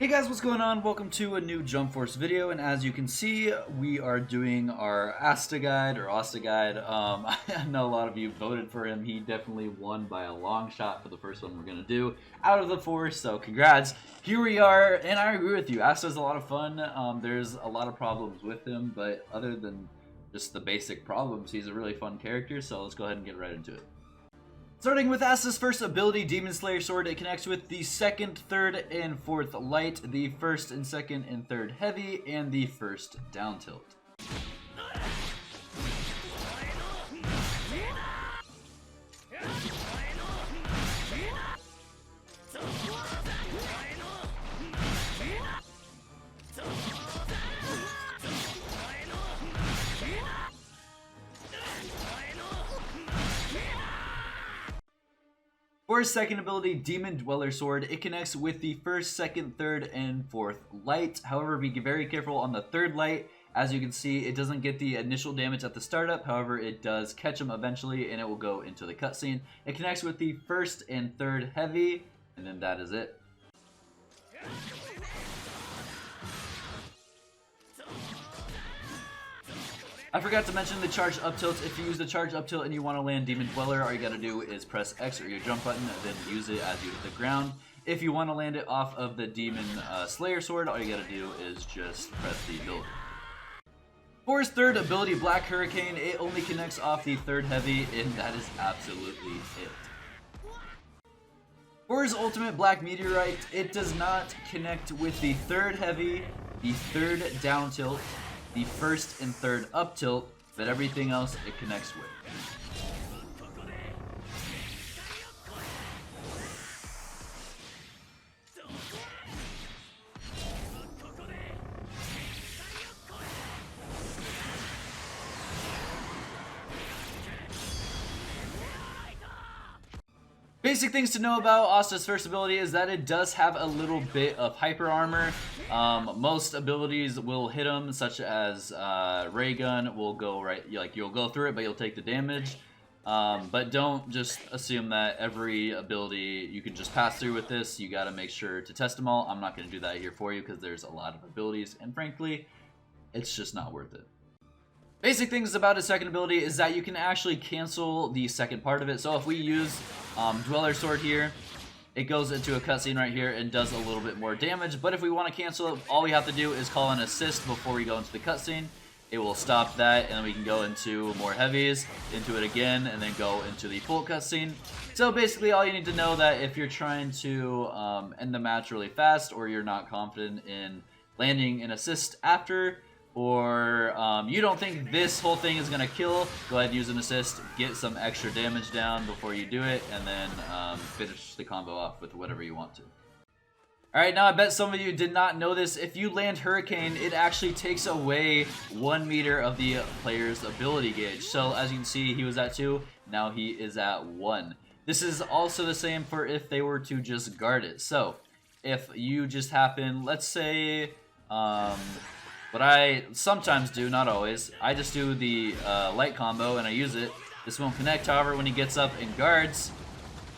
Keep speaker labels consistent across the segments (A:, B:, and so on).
A: Hey guys, what's going on? Welcome to a new Jump Force video, and as you can see, we are doing our Asta guide, or Asta guide. I know a lot of you voted for him. He definitely won by a long shot for the first one we're going to do out of the four, so congrats. Here we are, and I agree with you. Asta's a lot of fun. There's a lot of problems with him, but other than just the basic problems, he's a really fun character, so let's go ahead and get right into it. Starting with Asta's first ability, Demon Slayer Sword, it connects with the second, third, and fourth light, the first and second and third heavy, and the first down tilt. For his second ability, Demon Dweller Sword, it connects with the first, second, third, and fourth light. However, be very careful on the third light. As you can see, it doesn't get the initial damage at the startup. However, it does catch him eventually, and it will go into the cutscene. It connects with the first and third heavy, and then that is it. I forgot to mention the charge up tilt. If you use the charge up tilt and you want to land Demon Dweller, all you gotta do is press X or your jump button, and then use it as you hit the ground. If you want to land it off of the Demon Slayer Sword, all you gotta do is just press the ability. For his third ability, Black Hurricane, it only connects off the third heavy, and that is absolutely it. For his ultimate, Black Meteorite, it does not connect with the third heavy, the third down tilt, the first and third up tilt, but everything else it connects with. Basic things to know about Asta's first ability is that it does have a little bit of hyper armor. Most abilities will hit him, such as Ray Gun will go right, like you'll go through it, but you'll take the damage. But don't just assume that every ability you can just pass through with this. You got to make sure to test them all. I'm not going to do that here for you because there's a lot of abilities, and frankly, it's just not worth it. Basic things about his second ability is that you can actually cancel the second part of it. So if we use Dweller Sword here, it goes into a cutscene right here and does a little bit more damage. But if we want to cancel it, all we have to do is call an assist before we go into the cutscene. It will stop that, and then we can go into more heavies, into it again, and then go into the full cutscene. So basically all you need to know that if you're trying to end the match really fast, or you're not confident in landing an assist after, or you don't think this whole thing is going to kill, go ahead and use an assist, get some extra damage down before you do it, and then finish the combo off with whatever you want to. Alright, now I bet some of you did not know this. If you land Hurricane, it actually takes away 1 meter of the player's ability gauge. So as you can see, he was at 2, now he is at 1. This is also the same for if they were to just guard it. So if you just happen, let's say, what I sometimes do, not always, I just do the light combo and I use it. This won't connect, however, when he gets up and guards,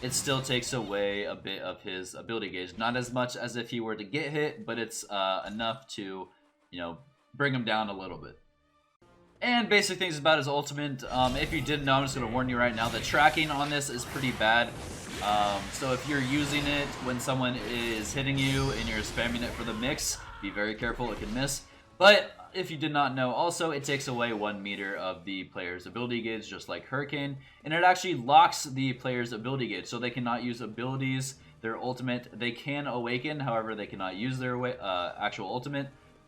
A: it still takes away a bit of his ability gauge. Not as much as if he were to get hit, but it's enough to, you know, bring him down a little bit. And basic things about his ultimate, if you didn't know, I'm just going to warn you right now, the tracking on this is pretty bad. So if you're using it when someone is hitting you and you're spamming it for the mix, be very careful, it can miss. But if you did not know, also it takes away 1 meter of the player's ability gauge, just like Hurricane, and it actually locks the player's ability gauge, so they cannot use abilities. Their ultimate, they can awaken, however they cannot use their actual ultimate.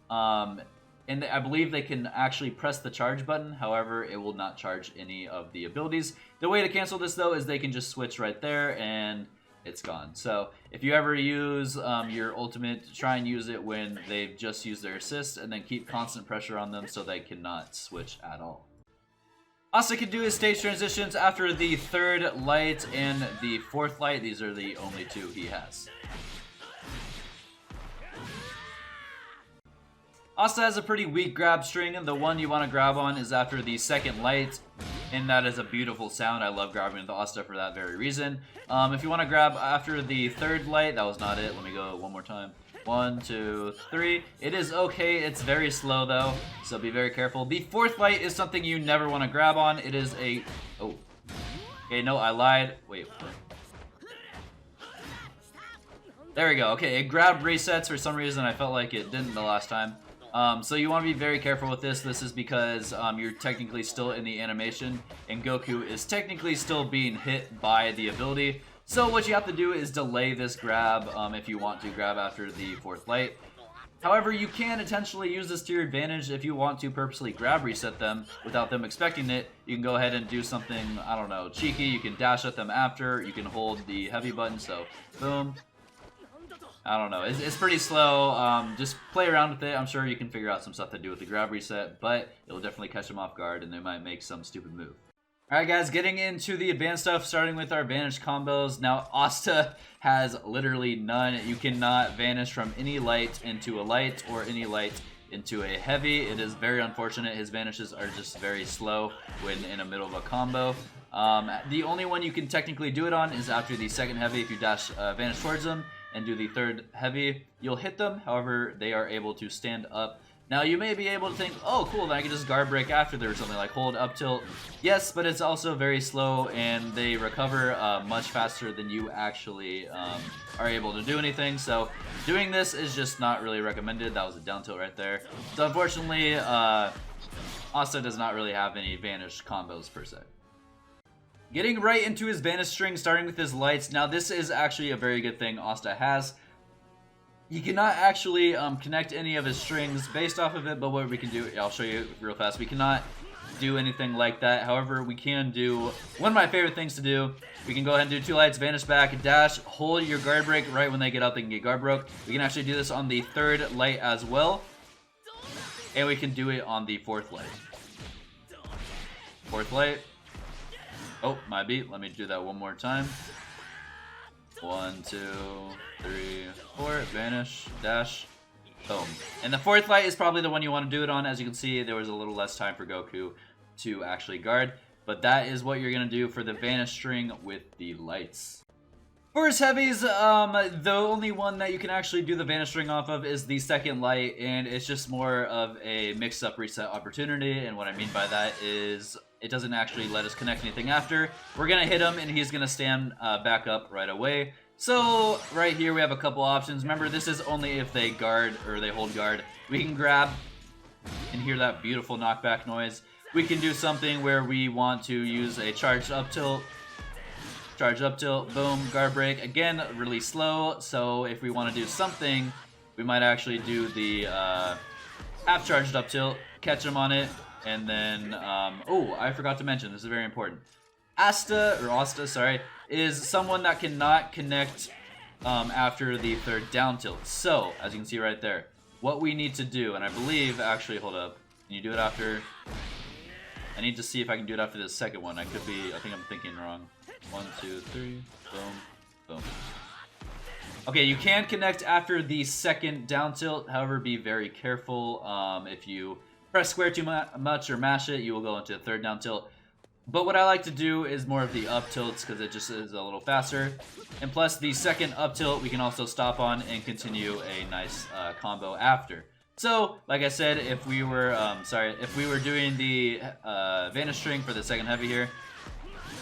A: And I believe they can actually press the charge button, however it will not charge any of the abilities. The way to cancel this though is they can just switch right there and it's gone. So if you ever use your ultimate, try and use it when they've just used their assist, and then keep constant pressure on them so they cannot switch at all. Asta can do his stage transitions after the third light and the fourth light. These are the only two he has. Asta has a pretty weak grab string, and the one you want to grab on is after the second light. And that is a beautiful sound. I love grabbing with the Asta for that very reason. If you want to grab after the third light, that was not it. Let me go one more time. 1, 2, 3. It is okay. It's very slow though, so be very careful. The fourth light is something you never want to grab on. It is a... Oh. Okay, no, I lied. Wait. There we go. Okay, it grabbed resets for some reason. I felt like it didn't the last time. So you want to be very careful with this. This is because you're technically still in the animation, and Goku is technically still being hit by the ability. So what you have to do is delay this grab if you want to grab after the fourth light. However, you can intentionally use this to your advantage if you want to purposely grab reset them without them expecting it. You can go ahead and do something, I don't know, cheeky. You can dash at them after. You can hold the heavy button, so boom. I don't know. It's pretty slow. Just play around with it. I'm sure you can figure out some stuff to do with the grab reset, but it'll definitely catch them off guard, and they might make some stupid move. Alright guys, getting into the advanced stuff, starting with our Vanish combos. Now, Asta has literally none. You cannot vanish from any light into a light or any light into a heavy. It is very unfortunate. His vanishes are just very slow when in the middle of a combo. The only one you can technically do it on is after the second heavy. If you dash vanish towards them and do the third heavy, you'll hit them. However, they are able to stand up. Now, you may be able to think, oh, cool, then I can just guard break after there or something, like hold up tilt. Yes, but it's also very slow, and they recover much faster than you actually are able to do anything. So doing this is just not really recommended. That was a down tilt right there. So unfortunately, Asta does not really have any Vanish combos per se. Getting right into his Vanish String, starting with his lights. Now, this is actually a very good thing Asta has. He cannot actually connect any of his strings based off of it, but what we can do, I'll show you real fast. We cannot do anything like that. However, we can do one of my favorite things to do. We can go ahead and do two lights, vanish back, dash, hold your guard break right when they get up, they can get guard broke. We can actually do this on the third light as well, and we can do it on the fourth light. Fourth light. Oh, my beat. Let me do that one more time. 1, 2, 3, 4, vanish, dash, boom. And the fourth light is probably the one you want to do it on. As you can see, there was a little less time for Goku to actually guard, but that is what you're going to do for the Vanish String with the lights. For his heavies, the only one that you can actually do the Vanish String off of is the second light, and it's just more of a mix-up reset opportunity, and what I mean by that is it doesn't actually let us connect anything after. We're going to hit him, and he's going to stand back up right away. So, right here we have a couple options. Remember, this is only if they guard, or they hold guard. We can grab and hear that beautiful knockback noise. We can do something where we want to use a charged up tilt. Charge up tilt, boom, guard break. Again, really slow, so if we want to do something, we might actually do the half charged up tilt, catch him on it, and then, oh, I forgot to mention, this is very important. Asta, sorry, is someone that cannot connect after the third down tilt. So, as you can see right there, what we need to do, and I believe, actually, hold up, can you do it after? I need to see if I can do it after the second one. I think I'm thinking wrong. 1, 2, 3, boom, boom. Okay, you can connect after the second down tilt. However, be very careful. If you press square too much or mash it, you will go into the third down tilt. But what I like to do is more of the up tilts because it just is a little faster. And plus, the second up tilt we can also stop on and continue a nice combo after. So, like I said, if we were doing the Vanish String for the second heavy here,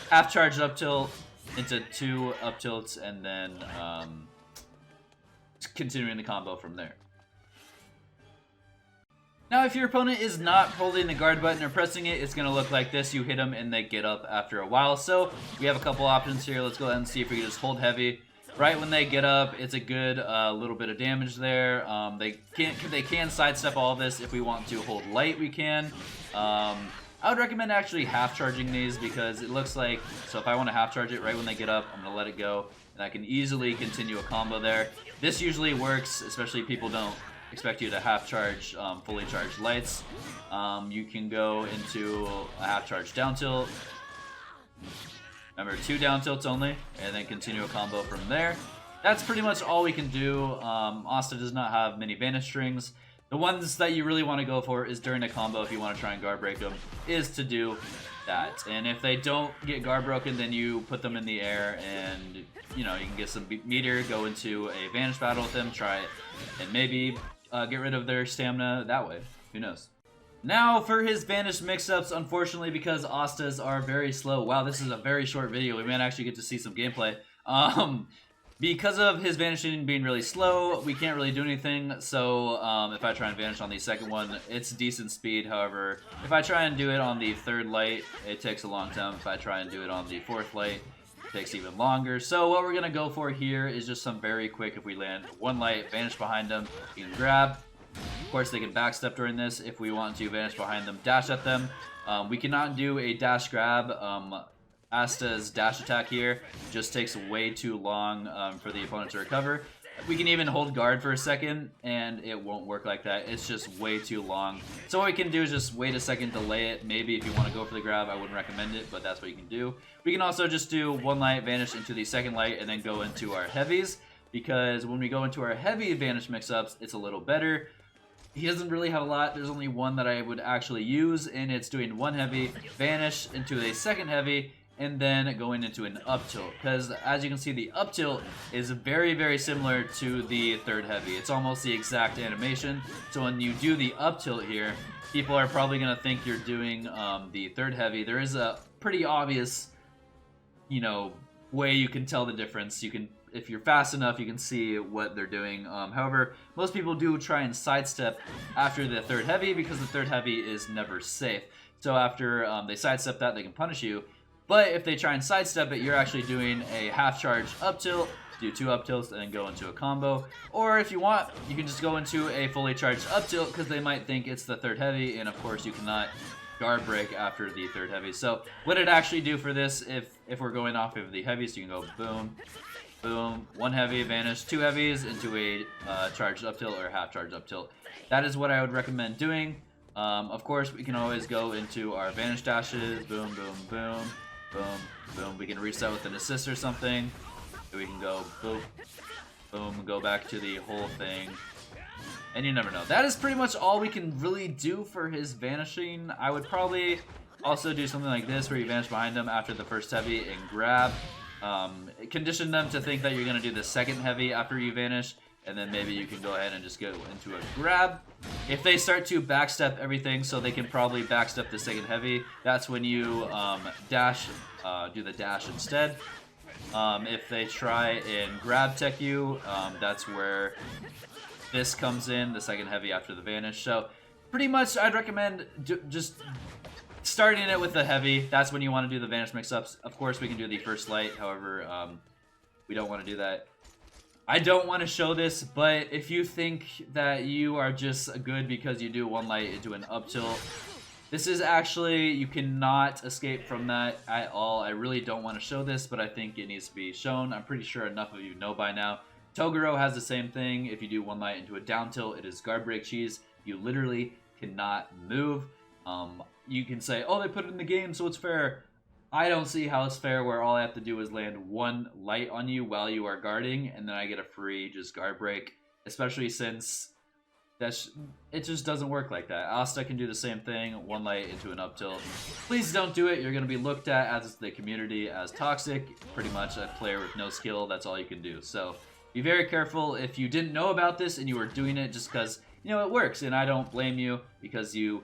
A: half charged up tilt into 2 up tilts, and then continuing the combo from there. Now, if your opponent is not holding the guard button or pressing it, it's going to look like this. You hit them and they get up after a while. So we have a couple options here. Let's go ahead and see if we can just hold heavy. Right when they get up, it's a good little bit of damage there. They can sidestep all of this. If we want to hold light, we can. I would recommend actually half charging these because it looks like, so if I want to half charge it right when they get up, I'm going to let it go, and I can easily continue a combo there. This usually works, especially if people don't expect you to half charge fully charged lights. You can go into a half charge down tilt. Remember, 2 down tilts only, and then continue a combo from there. That's pretty much all we can do. Asta does not have many Vanish Strings, The ones that you really want to go for is during a combo if you want to try and guard break them, is to do that. And if they don't get guard broken, then you put them in the air and, you know, you can get some meter, go into a Vanish battle with them, try it, and maybe get rid of their stamina that way. Who knows? Now for his Vanish Mixups, unfortunately, because Astas are very slow. Wow, this is a very short video. We might actually get to see some gameplay. Because of his vanishing being really slow, we can't really do anything. So if I try and vanish on the second one, it's decent speed. However, if I try and do it on the third light, it takes a long time. If I try and do it on the fourth light, it takes even longer. So what we're going to go for here is just some very quick, if we land one light, vanish behind them, you can grab. Of course, they can backstep during this if we want to vanish behind them, dash at them. We cannot do a dash grab. Asta's dash attack here just takes way too long for the opponent to recover. We can even hold guard for a second, and it won't work like that. It's just way too long. So what we can do is just wait a second, delay it. Maybe if you want to go for the grab, I wouldn't recommend it, but that's what you can do. We can also just do one light, vanish into the second light, and then go into our heavies, because when we go into our heavy Vanish Mixups, it's a little better. He doesn't really have a lot. There's only one that I would actually use, and it's doing one heavy, vanish into a second heavy, and then going into an up tilt. Because as you can see, the up tilt is very, very similar to the third heavy. It's almost the exact animation. So when you do the up tilt here, people are probably going to think you're doing the third heavy. There is a pretty obvious, you know, way you can tell the difference. You can, if you're fast enough, you can see what they're doing. However, most people do try and sidestep after the third heavy because the third heavy is never safe. So after they sidestep that, they can punish you. But if they try and sidestep it, you're actually doing a half charge up tilt, do 2 up tilts, and then go into a combo. Or if you want, you can just go into a fully charged up tilt because they might think it's the third heavy, and of course you cannot guard break after the third heavy. So what it actually do for this, if we're going off of the heavies, you can go boom, boom, 1 heavy, vanish, 2 heavies into a charged up tilt or half charged up tilt. That is what I would recommend doing. Of course, we can always go into our vanish dashes, boom, boom, boom. Boom, boom. We can reset with an assist or something. We can go boom, boom, go back to the whole thing. And you never know. That is pretty much all we can really do for his vanishing. I would probably also do something like this where you vanish behind them after the first heavy and grab. Condition them to think that you're going to do the second heavy after you vanish. And then maybe you can go ahead and just go into a grab. If they start to backstep everything, so they can probably backstep the second heavy, that's when you dash, do the dash instead. If they try and grab tech you, that's where this comes in, the second heavy after the vanish. So pretty much I'd recommend just starting it with the heavy. That's when you want to do the Vanish Mixups. Of course, we can do the first light. However, we don't want to do that. I don't want to show this, but if you think that you are just good because you do 1 light into an up tilt, this is actually, you cannot escape from that at all. I really don't want to show this, but I think it needs to be shown. I'm pretty sure enough of you know by now. Toguro has the same thing. If you do 1 light into a down tilt, it is guard break cheese. You literally cannot move. You can say, oh, they put it in the game, so it's fair. I don't see how it's fair where all I have to do is land 1 light on you while you are guarding, and then I get a free just guard break, especially since it just doesn't work like that. Asta can do the same thing, 1 light into an up tilt. Please don't do it. You're going to be looked at as the community as toxic. Pretty much a player with no skill, that's all you can do. So be very careful if you didn't know about this and you were doing it just because, you know, it works. And I don't blame you because you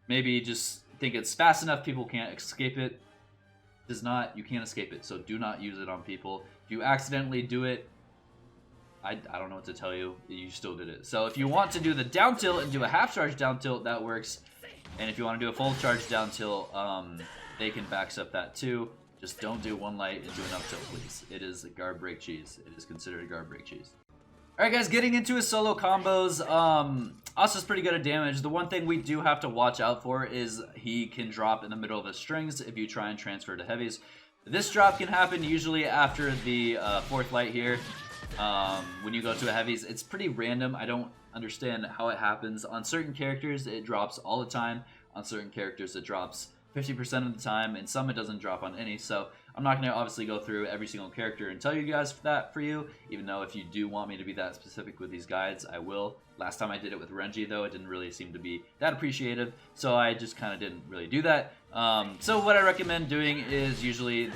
A: maybe just think it's fast enough, people can't escape it. Does not, you can't escape it, so do not use it on people. If you accidentally do it, I don't know what to tell you, you still did it. So if you want to do the down tilt and do a half charge down tilt, that works. And if you want to do a full charge down tilt, they can backstep that too. Just don't do 1 light and do an up tilt, please. It is a guard break cheese. It is considered a guard break cheese. Alright guys, getting into his solo combos, Asta's pretty good at damage. The one thing we do have to watch out for is he can drop in the middle of his strings if you try and transfer to heavies. This drop can happen usually after the 4th light here. When you go to a heavies, it's pretty random. I don't understand how it happens. On certain characters, it drops all the time. On certain characters, it drops 50% of the time, and some it doesn't drop on any. So I'm not going to obviously go through every single character and tell you guys that for you, even though if you do want me to be that specific with these guides, I will. Last time I did it with Renji, though, it didn't really seem to be that appreciated, so I just kind of didn't really do that. So what I recommend doing is usually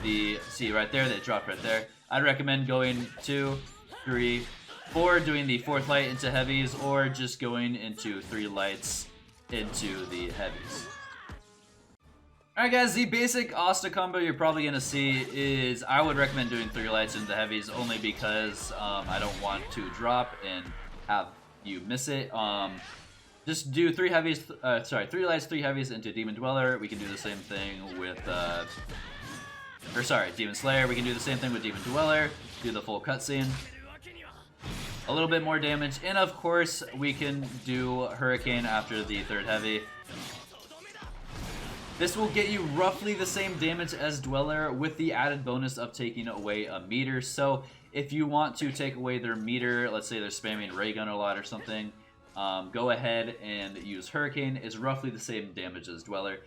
A: see right there, they dropped right there. I'd recommend going 2, 3, 4, doing the 4th light into heavies, or just going into 3 lights into the heavies. Alright guys, the basic Asta combo you're probably going to see is, I would recommend doing 3 lights into heavies only because I don't want to drop and have you miss it. Just do 3 lights, 3 heavies into Demon Dweller. We can do the same thing with, Demon Slayer. We can do the same thing with Demon Dweller. Do the full cutscene. A little bit more damage, and of course we can do Hurricane after the 3rd heavy. This will get you roughly the same damage as Dweller with the added bonus of taking away a meter. So if you want to take away their meter, let's say they're spamming Ray Gun a lot or something, go ahead and use Hurricane. It's roughly the same damage as Dweller.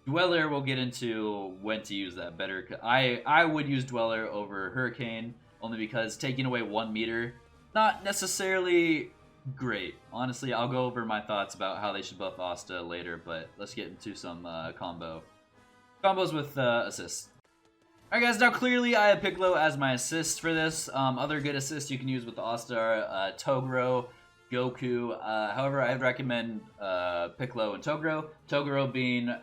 A: Dweller, we'll get into when to use that better. I would use Dweller over Hurricane only because taking away 1 meter, not necessarily great. Honestly, I'll go over my thoughts about how they should buff Asta later, but let's get into some combos with assists. Alright guys, now clearly I have Piccolo as my assist for this. Other good assists you can use with the Asta are Toguro, Goku. However, I'd recommend Piccolo and Toguro. Toguro being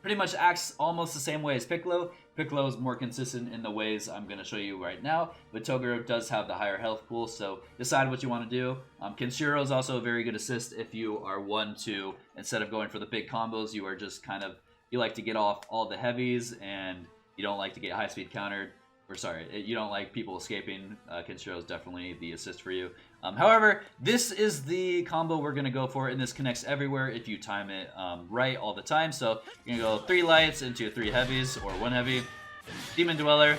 A: pretty much acts almost the same way as Piccolo. Piccolo is more consistent in the ways I'm going to show you right now, but Toguro does have the higher health pool, so decide what you want to do. Kenshiro is also a very good assist if you are one to, instead of going for the big combos, you are just kind of, you like to get off all the heavies and you don't like to get high speed countered. Or sorry, you don't like people escaping. Kenshiro is definitely the assist for you. However, this is the combo we're going to go for, and this connects everywhere if you time it right all the time. So you're going to go 3 lights into 3 heavies, or 1 heavy, Demon Dweller,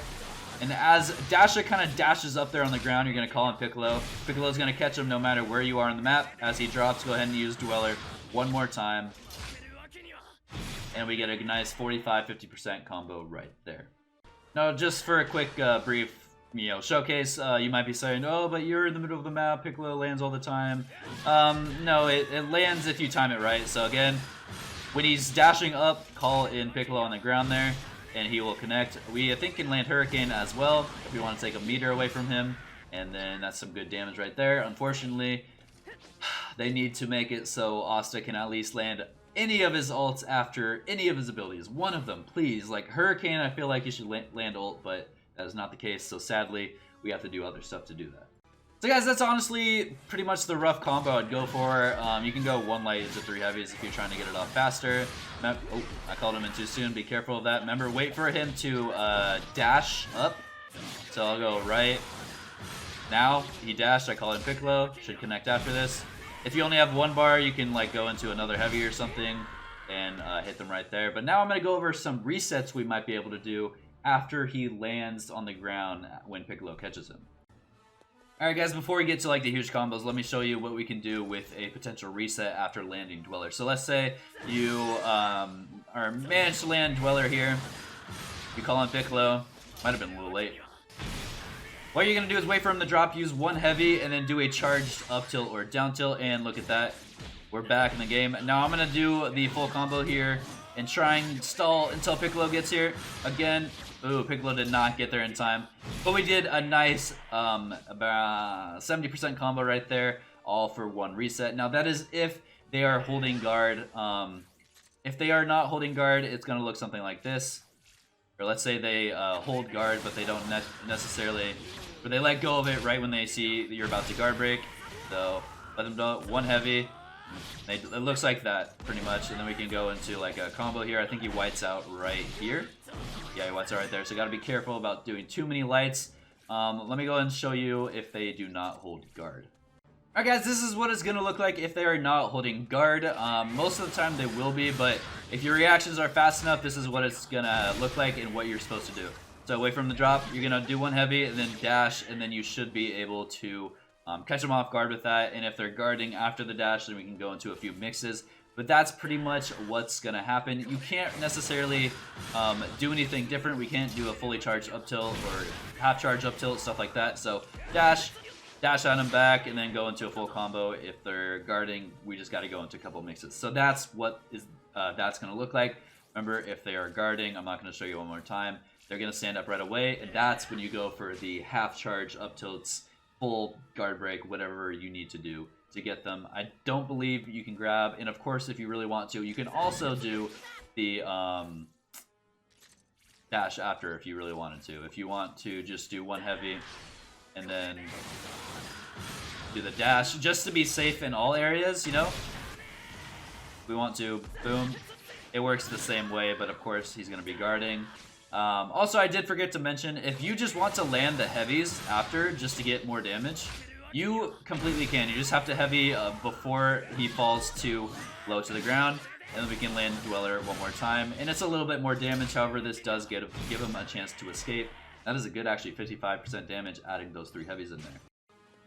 A: and as Dasha kind of dashes up there on the ground, you're going to call in Piccolo. Piccolo's going to catch him no matter where you are on the map. As he drops, go ahead and use Dweller one more time, and we get a nice 45-50% combo right there. Now, just for a quick, brief, showcase, you might be saying, oh, but you're in the middle of the map, Piccolo lands all the time. No, it lands if you time it right. So again, when he's dashing up, call in Piccolo on the ground there, and he will connect. We, I think, can land Hurricane as well, if we want to take a meter away from him, and then that's some good damage right there. Unfortunately, they need to make it so Asta can at least land any of his ults after any of his abilities. One of them, please. Like Hurricane, I feel like you should land ult, but that is not the case, so sadly, we have to do other stuff to do that. So guys, that's honestly pretty much the rough combo I'd go for. You can go 1 light into 3 heavies if you're trying to get it off faster. Oh, I called him in too soon. Be careful of that. Remember, wait for him to dash up. So I'll go right. Now, he dashed. I call in Piccolo. Should connect after this. If you only have 1 bar, you can like go into another heavy or something and hit them right there. But now I'm going to go over some resets we might be able to do after he lands on the ground when Piccolo catches him. Alright guys, before we get to like the huge combos, let me show you what we can do with a potential reset after landing Dweller. So let's say you are managed to land Dweller here. You call on Piccolo. Might have been a little late. What you're going to do is wait for him to drop, use 1 heavy, and then do a charged up tilt or down tilt, and look at that. We're back in the game. Now I'm going to do the full combo here and try and stall until Piccolo gets here. Again, ooh, Piccolo did not get there in time. But we did a nice about 70% combo right there, all for 1 reset. Now that is if they are holding guard. If they are not holding guard, it's going to look something like this. Or let's say they hold guard, but they don't necessarily... But they let go of it right when they see that you're about to guard break. So let them know 1 heavy. It looks like that pretty much, and then we can go into like a combo here. I think he whites out right here. Yeah, he whites out right there. So you got to be careful about doing too many lights. Let me go and show you if they do not hold guard. Alright guys, this is what it's going to look like if they are not holding guard. Most of the time they will be, but if your reactions are fast enough, this is what it's going to look like and what you're supposed to do. So wait for him to drop, you're going to do 1 heavy and then dash, and then you should be able to catch them off guard with that. And if they're guarding after the dash, then we can go into a few mixes. But that's pretty much what's going to happen. You can't necessarily do anything different. We can't do a fully charged up tilt or half charge up tilt, stuff like that. So dash at them back, and then go into a full combo. If they're guarding, we just got to go into a couple mixes. So that's what that's going to look like. Remember, if they are guarding, I'm not going to show you one more time. They're going to stand up right away, and that's when you go for the half charge up tilts, full guard break, whatever you need to do to get them. I don't believe you can grab, and of course, if you really want to, you can also do the dash after if you really wanted to. If you want to just do one heavy and then do the dash, just to be safe in all areas, you know? We want to, boom. It works the same way, but of course, he's going to be guarding. Also, I did forget to mention, if you just want to land the heavies after, just to get more damage, you completely can. You just have to heavy before he falls too low to the ground, and then we can land Dweller one more time. And it's a little bit more damage, however, this does give him a chance to escape. That is a good, actually, 55% damage, adding those 3 heavies in there.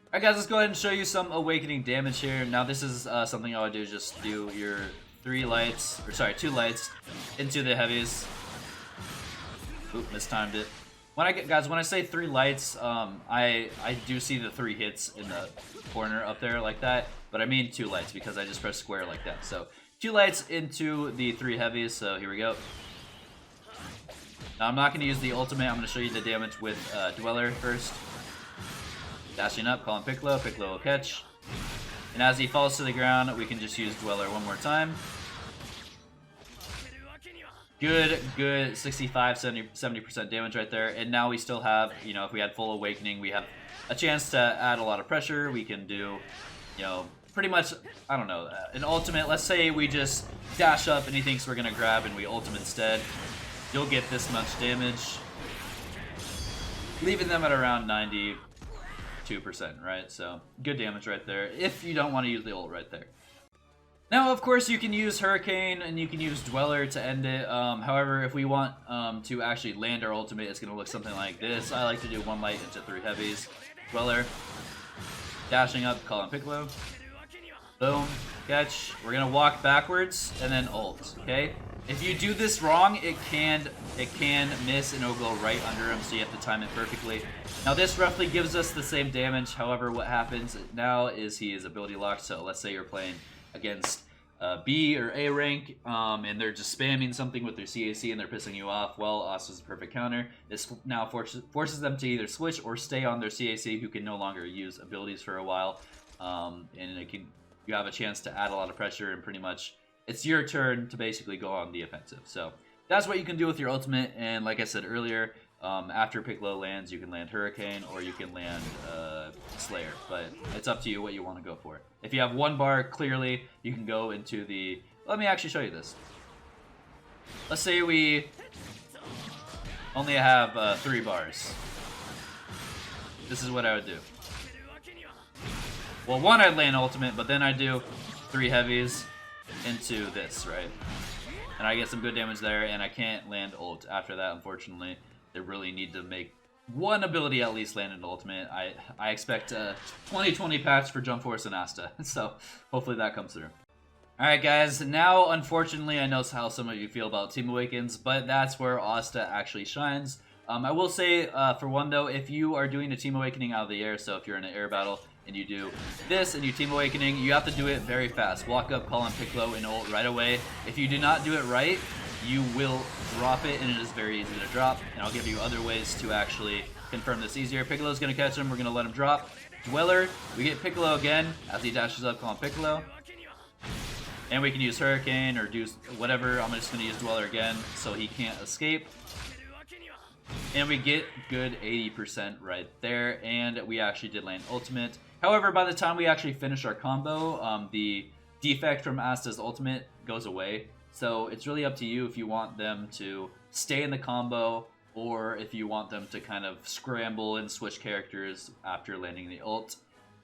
A: Alright guys, let's go ahead and show you some awakening damage here. Now this is something I would do, just do your 2 lights into the heavies. Oop, mistimed it. When I say 3 lights, I do see the 3 hits in the corner up there like that, but I mean 2 lights because I just press square like that. So 2 lights into the 3 heavies, so here we go. Now I'm not going to use the ultimate, I'm going to show you the damage with Dweller first. Dashing up, calling Piccolo, Piccolo will catch. And as he falls to the ground, we can just use Dweller one more time. Good 65, 70% damage right there. And now we still have, you know, if we had full awakening, we have a chance to add a lot of pressure. We can do, you know, pretty much, I don't know, an ultimate. Let's say we just dash up and he thinks we're going to grab and we ultimate instead. You'll get this much damage, leaving them at around 92%, right? So good damage right there if you don't want to use the ult right there. Now, of course, you can use Hurricane and you can use Dweller to end it. However, if we want to actually land our ultimate, it's going to look something like this. I like to do 1 light into 3 heavies. Dweller, dashing up, calling Piccolo. Boom, catch. We're going to walk backwards and then ult, okay? If you do this wrong, it can miss and it'll go right under him, so you have to time it perfectly. Now this roughly gives us the same damage. However, what happens now is he is ability locked. So let's say you're playing against B or A rank, and they're just spamming something with their CAC and they're pissing you off. Well, Asta's a perfect counter. This now forces them to either switch or stay on their CAC, who can no longer use abilities for a while, and you have a chance to add a lot of pressure, and pretty much it's your turn to basically go on the offensive. So that's what you can do with your ultimate. And like I said earlier, after Piccolo lands, you can land Hurricane or you can land Slayer, but it's up to you what you want to go for. If you have 1 bar, clearly you can go into the... Let me actually show you this. Let's say we only have 3 bars. This is what I would do. Well, 1, I'd land ultimate, but then I do 3 heavies into this, right? And I get some good damage there, and I can't land ult after that, unfortunately. They really need to make 1 ability at least land an ultimate. I expect a 2020 patch for Jump Force and Asta, so hopefully that comes through. Alright guys, now unfortunately I know how some of you feel about Team Awakens, but that's where Asta actually shines. I will say, for one though, if you are doing a Team Awakening out of the air, so if you're in an air battle, and you do this and you Team Awakening, you have to do it very fast. Walk up, call on Piccolo, and ult right away. If you do not do it right, you will drop it, and it is very easy to drop. And I'll give you other ways to actually confirm this easier. Piccolo's going to catch him. We're going to let him drop. Dweller, we get Piccolo again as he dashes up, call on Piccolo. And we can use Hurricane or do whatever. I'm just going to use Dweller again so he can't escape. And we get good 80% right there, and we actually did land ultimate. However, by the time we actually finish our combo, the defect from Asta's ultimate goes away. So it's really up to you if you want them to stay in the combo or if you want them to kind of scramble and switch characters after landing the ult.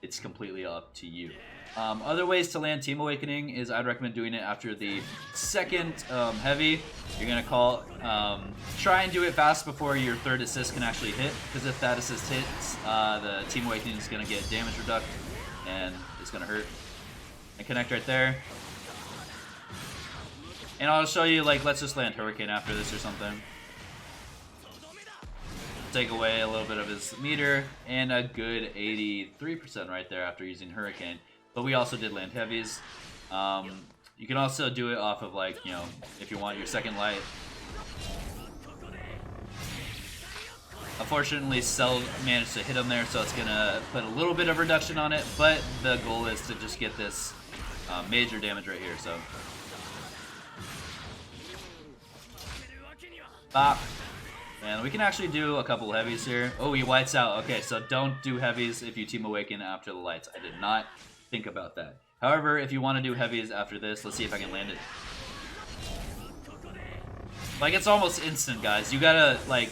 A: It's completely up to you. Other ways to land Team Awakening is I'd recommend doing it after the 2nd heavy. You're going to try and do it fast before your 3rd assist can actually hit, because if that assist hits, the Team Awakening is going to get damage reduction, and it's going to hurt. And connect right there. And I'll show you, like, let's just land Hurricane after this or something. Take away a little bit of his meter, and a good 83% right there after using Hurricane. But we also did land heavies. You can also do it off of, like, you know, if you want your second light. Unfortunately, Cell managed to hit him there, so it's gonna put a little bit of reduction on it, but the goal is to just get this major damage right here, so. Bop. And we can actually do a couple heavies here. Oh, he whites out. Okay, so don't do heavies if you Team Awaken after the lights. I did not think about that. However, if you want to do heavies after this, let's see if I can land it. Like, it's almost instant, guys. You gotta, like...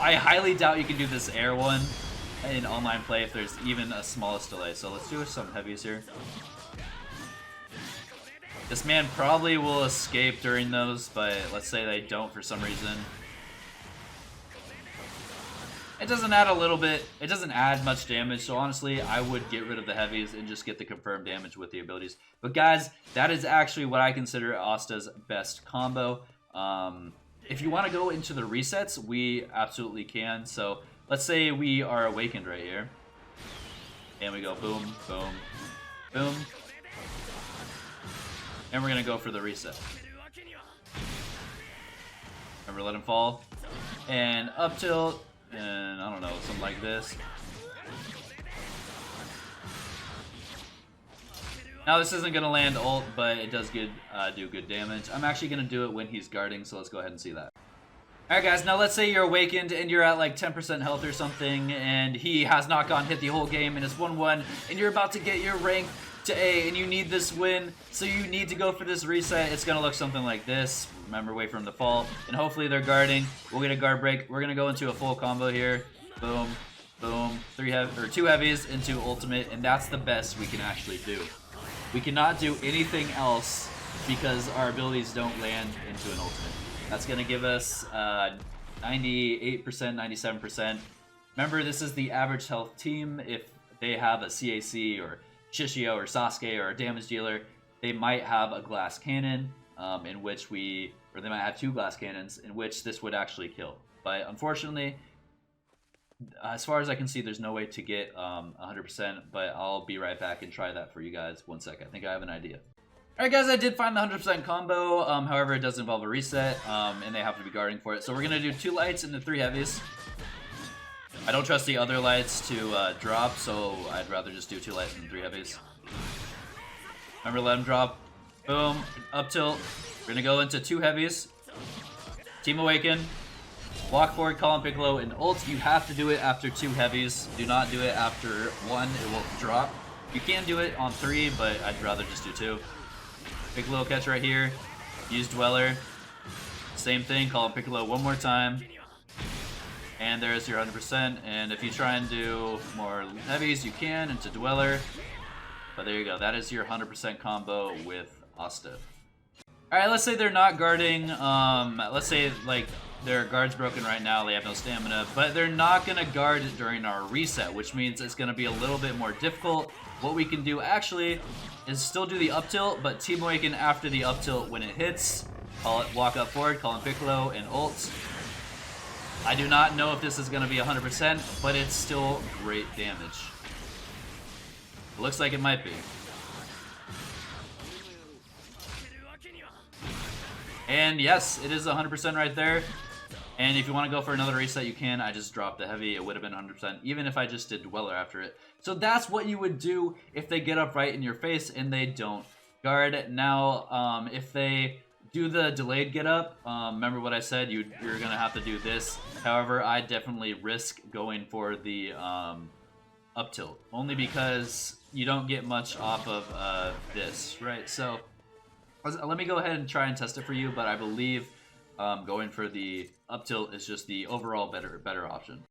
A: I highly doubt you can do this air one in online play if there's even a smallest delay. So let's do some heavies here. This man probably will escape during those, but let's say they don't for some reason. It doesn't add a little bit, it doesn't add much damage, so honestly, I would get rid of the heavies and just get the confirmed damage with the abilities. But guys, that is actually what I consider Asta's best combo. If you want to go into the resets, we absolutely can. So let's say we are awakened right here. And we go boom, boom, boom. And we're going to go for the reset. Remember, let him fall. And up tilt. And I don't know, something like this. Now this isn't going to land ult, but it does do good damage. I'm actually going to do it when he's guarding, so let's go ahead and see that. Alright guys, now let's say you're awakened and you're at like 10% health or something, and he has not gone hit the whole game and it's 1-1, and you're about to get your rank to A, and you need this win, so you need to go for this reset. It's gonna look something like this. Remember, wait for him to fall, and hopefully they're guarding. We'll get a guard break. We're gonna go into a full combo here. Boom, boom, 2 heavies into ultimate, and that's the best we can actually do. We cannot do anything else because our abilities don't land into an ultimate. That's gonna give us 98%, 97%. Remember, this is the average health team. If they have a CAC or Shishio or Sasuke or a damage dealer, they might have a glass cannon, or they might have 2 glass cannons, in which this would actually kill. But unfortunately, as far as I can see, there's no way to get 100%, but I'll be right back and try that for you guys. 1 sec, I think I have an idea. Alright guys, I did find the 100% combo, however it does involve a reset, and they have to be guarding for it. So we're going to do 2 lights and the 3 heavies. I don't trust the other lights to drop, so I'd rather just do 2 lights and 3 heavies. Remember, let them drop. Boom. Up tilt. We're going to go into 2 heavies. Team Awaken. Walk forward, call on Piccolo, and ult. You have to do it after 2 heavies. Do not do it after 1. It will drop. You can do it on 3, but I'd rather just do 2. Piccolo catch right here. Use Dweller. Same thing. Call on Piccolo one more time. And there's your 100%, and if you try and do more heavies, you can into Dweller. But there you go, that is your 100% combo with Asta. Alright, let's say they're not guarding, let's say like their guard's broken right now, they have no stamina, but they're not going to guard during our reset, which means it's going to be a little bit more difficult. What we can do actually is still do the up tilt, but Team Awaken after the up tilt when it hits, walk up forward, call on Piccolo, and ult. I do not know if this is going to be 100%, but it's still great damage. It looks like it might be. And yes, it is 100% right there. And if you want to go for another reset, you can. I just dropped the heavy. It would have been 100%, even if I just did Dweller after it. So that's what you would do if they get up right in your face and they don't guard. Now, if they do the delayed get up, remember what I said, you're going to have to do this. However, I definitely risk going for the up tilt, only because you don't get much off of this, right? So let me go ahead and try and test it for you, but I believe going for the up tilt is just the overall better option.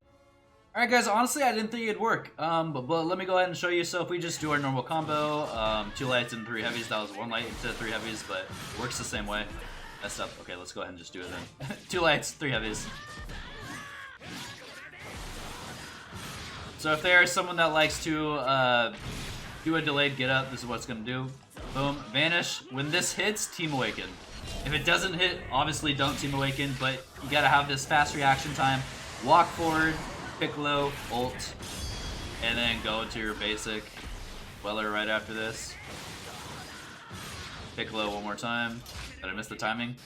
A: Alright guys, honestly I didn't think it'd work, but let me go ahead and show you. So if we just do our normal combo, 2 lights and 3 heavies, that was 1 light into 3 heavies, but it works the same way. Messed up. Okay, let's go ahead and just do it then. 2 lights, 3 heavies. So if there's someone that likes to do a delayed get up, this is what it's going to do. Boom. Vanish. When this hits, Team Awaken. If it doesn't hit, obviously don't Team Awaken, but you gotta have this fast reaction time. Walk forward, Piccolo, ult, and then go into your basic. Weller right after this. Piccolo one more time. Did I miss the timing?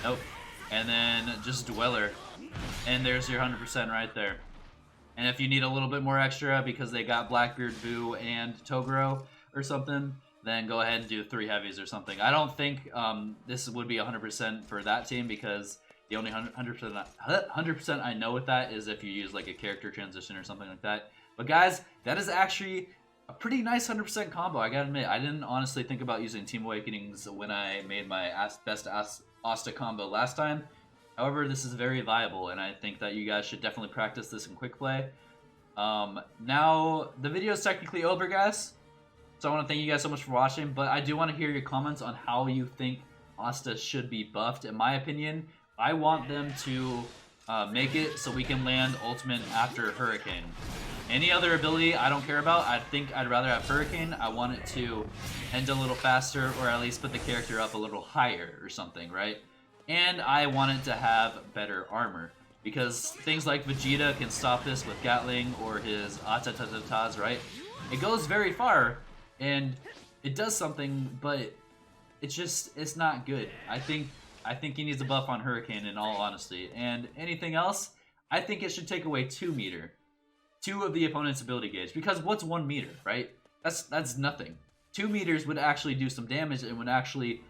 A: Nope. And then just Dweller. And there's your 100% right there. And if you need a little bit more extra because they got Blackbeard, Boo, and Toguro or something, then go ahead and do 3 heavies or something. I don't think this would be 100% for that team because the only 100% I know with that is if you use like a character transition or something like that. But guys, that is actually a pretty nice 100% combo. I gotta admit, I didn't honestly think about using Team Awakenings when I made my best Asta combo last time. However, this is very viable, and I think that you guys should definitely practice this in quick play. Now, the video is technically over, guys. So I want to thank you guys so much for watching, but I do want to hear your comments on how you think Asta should be buffed. In my opinion, I want them to make it so we can land Ultimate after Hurricane. Any other ability I don't care about. I think I'd rather have Hurricane. I want it to end a little faster, or at least put the character up a little higher or something, right? And I want it to have better armor, because things like Vegeta can stop this with Gatling or his Atatatas, right? It goes very far, and it does something, but it's not good. I think he needs a buff on Hurricane, in all honesty. And anything else, I think it should take away 2 meter. 2 of the opponent's ability gauge, because what's 1 meter, right? That's nothing. 2 meters would actually do some damage, and would actually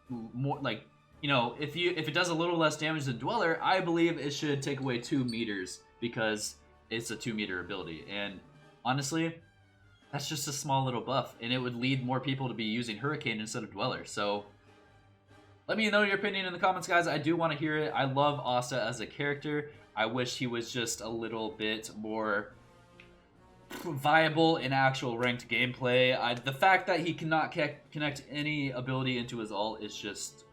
A: more like, you know, if it does a little less damage than Dweller, I believe it should take away 2 meters because it's a 2 meter ability. And honestly, that's just a small little buff, and it would lead more people to be using Hurricane instead of Dweller. So let me know your opinion in the comments, guys. I do want to hear it. I love Asta as a character. I wish he was just a little bit more viable in actual ranked gameplay. The fact that he cannot connect any ability into his ult is just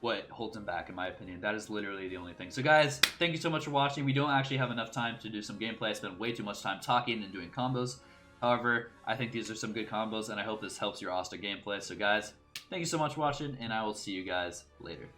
A: what holds him back, in my opinion. That is literally the only thing. So guys, thank you so much for watching. We don't actually have enough time to do some gameplay. I spent way too much time talking and doing combos. However, I think these are some good combos, and I hope this helps your Asta gameplay. So guys, thank you so much for watching, and I will see you guys later.